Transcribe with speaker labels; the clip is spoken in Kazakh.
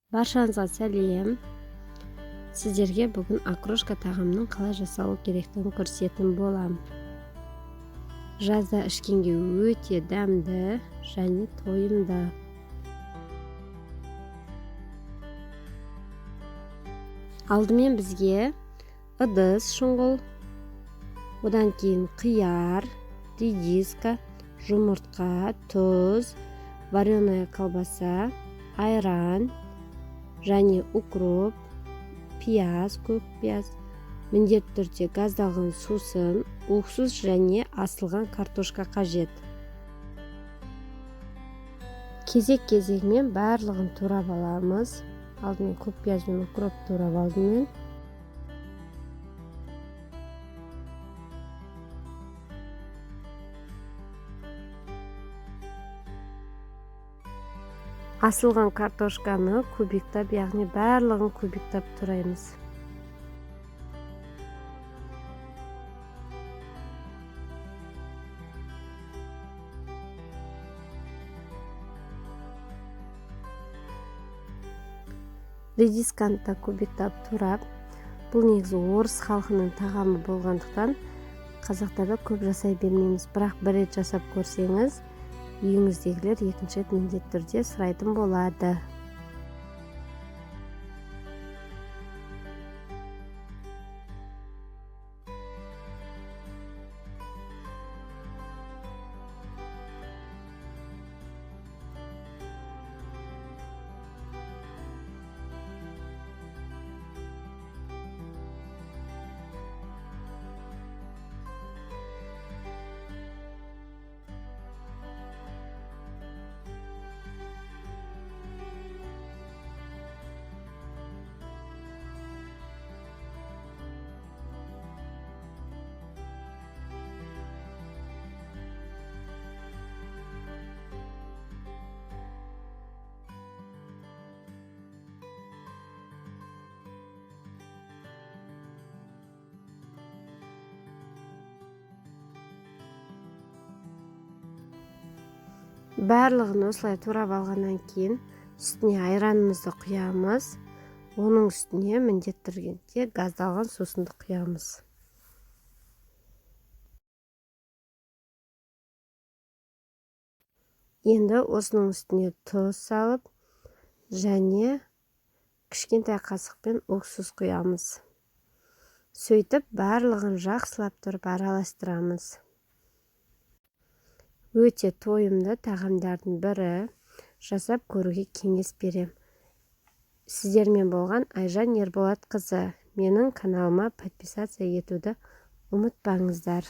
Speaker 1: Баршаңызға сәлем. Сіздерге бүгін окрошка тағамның қалай жасалу керектігін көрсететін болам. Жазда ішкенге өте дәмді және тойымды. Алдымен бізге ыдыс, шұңғыл, одан кейін қияр, редиска, жұмыртқа, тұз, вареная колбаса, айран және укроп, пияз, көк пияз, міндетті түрде газдалған сусын, уксус және асылған картошка қажет. Кезек-кезегімен барлығын турап аламыз. Алдымен көк пияз бен укроп турап алдым мен. Асылған картошканы кубиктап, яғни барлығын кубиктап тураймыз. Редисканы да кубиктап турап, бұл негізі орыс халқының тағамы болғандықтан қазақтарда көп жасай бермейміз. Бірақ бір рет жасап көрсеңіз, үйіңіздегілер екінші рет міндетті түрде сұрайтын болады. Барлығын осылай турап алғаннан кейін үстіне айранымызды құямыз. Оның үстіне міндетті түрде газдалған сусынды құямыз. Енді осының үстіне тұз салып және кішкентай қасықпен уксус құямыз. Сөйтіп барлығын жақсылап тұрып араластырамыз. Өте тойымды тағамдардың бірі, жасап көруге кеңес берем. Сіздермен болған Айжан Ерболатқызы. Менің каналыма подписация етуді ұмытпаңыздар.